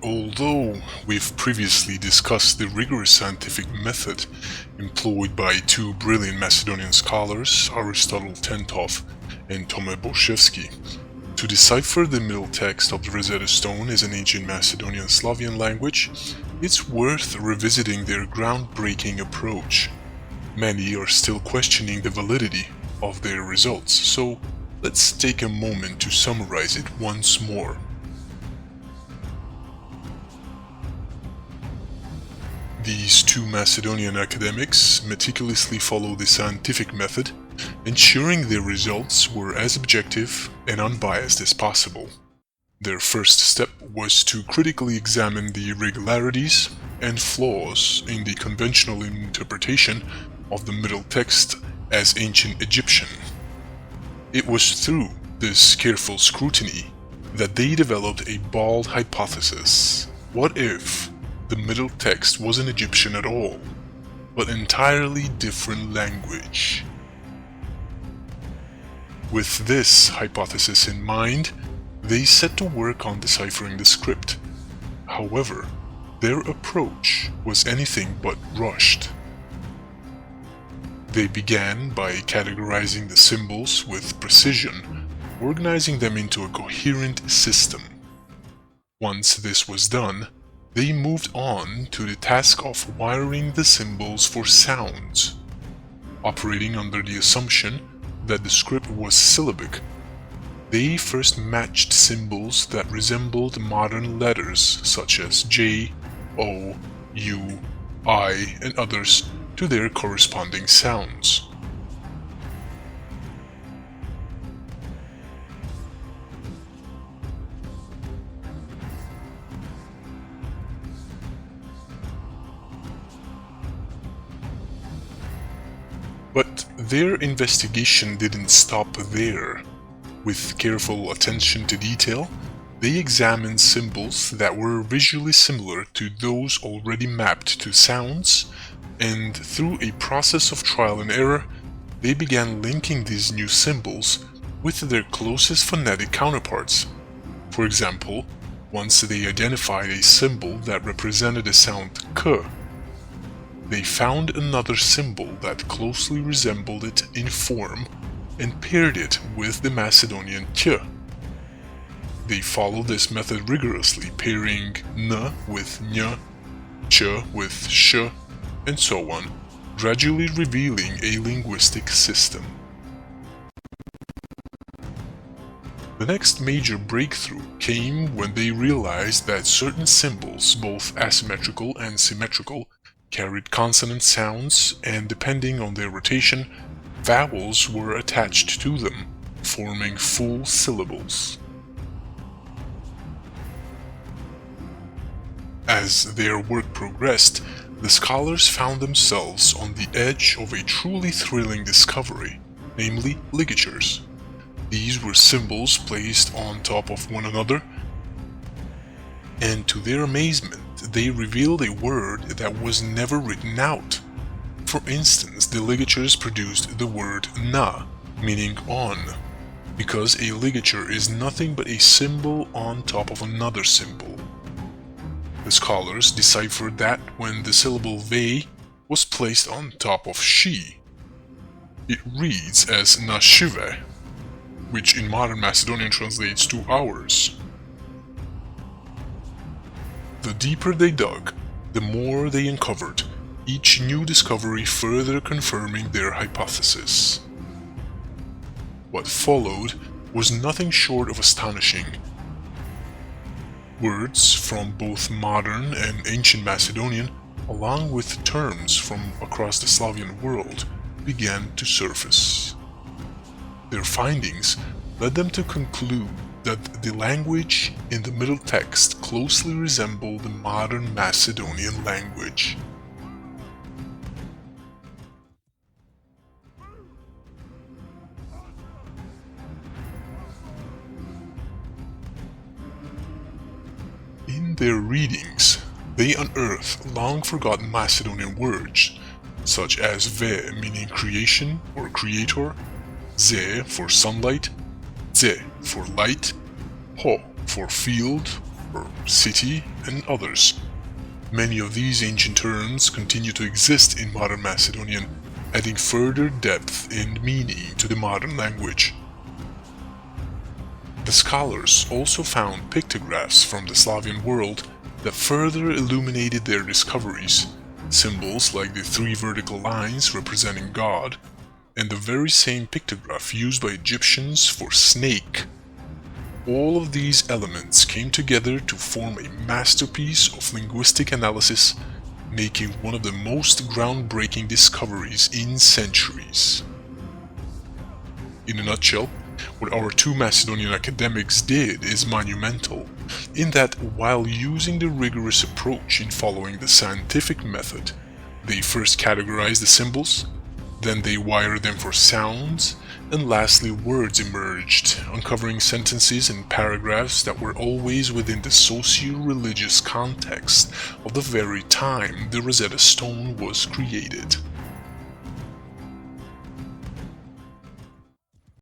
Although we've previously discussed the rigorous scientific method employed by two brilliant Macedonian scholars, Aristotle Tentov and Tome Boshevski, to decipher the middle text of the Rosetta Stone as an ancient Macedonian Slavyan language, it's worth revisiting their groundbreaking approach. Many are still questioning the validity of their results, so let's take a moment to summarize it once more. These two Macedonian academics meticulously followed the scientific method, ensuring their results were as objective and unbiased as possible. Their first step was to critically examine the irregularities and flaws in the conventional interpretation of the middle text as ancient Egyptian. It was through this careful scrutiny that they developed a bold hypothesis. What if the middle text wasn't Egyptian at all, but entirely different language? With this hypothesis in mind, they set to work on deciphering the script. However, their approach was anything but rushed. They began by categorizing the symbols with precision, organizing them into a coherent system. Once this was done, they moved on to the task of wiring the symbols for sounds, operating under the assumption that the script was syllabic. They first matched symbols that resembled modern letters such as J, O, U, I, and others to their corresponding sounds. But their investigation didn't stop there. With careful attention to detail, they examined symbols that were visually similar to those already mapped to sounds, and through a process of trial and error, they began linking these new symbols with their closest phonetic counterparts. For example, once they identified a symbol that represented the sound k, they found another symbol that closely resembled it in form and paired it with the Macedonian k. They followed this method rigorously, pairing n with ny, ch with sh, and so on, gradually revealing a linguistic system. The next major breakthrough came when they realized that certain symbols, both asymmetrical and symmetrical, carried consonant sounds, and depending on their rotation, vowels were attached to them, forming full syllables. As their work progressed, the scholars found themselves on the edge of a truly thrilling discovery, namely ligatures. These were symbols placed on top of one another, and to their amazement, they revealed a word that was never written out. For instance, the ligatures produced the word na, meaning on, because a ligature is nothing but a symbol on top of another symbol. The scholars deciphered that when the syllable ve was placed on top of she. It reads as nashive, which in modern Macedonian translates to ours. The deeper they dug, the more they uncovered, each new discovery further confirming their hypothesis. What followed was nothing short of astonishing. Words from both modern and ancient Macedonian, along with terms from across the Slavian world, began to surface. Their findings led them to conclude that the language in the middle text closely resembled the modern Macedonian language. In their readings, they unearthed long-forgotten Macedonian words, such as ve meaning creation or creator, ze for sunlight, ze for light, ho for field, or city, and others. Many of these ancient terms continue to exist in modern Macedonian, adding further depth and meaning to the modern language. The scholars also found pictographs from the Slavian world that further illuminated their discoveries, symbols like the 3 vertical lines representing God, and the very same pictograph used by Egyptians for snake. All of these elements came together to form a masterpiece of linguistic analysis, making one of the most groundbreaking discoveries in centuries. In a nutshell, what our 2 Macedonian academics did is monumental, in that while using the rigorous approach in following the scientific method, they first categorized the symbols, then they wired them for sounds, and lastly words emerged, uncovering sentences and paragraphs that were always within the socio-religious context of the very time the Rosetta Stone was created.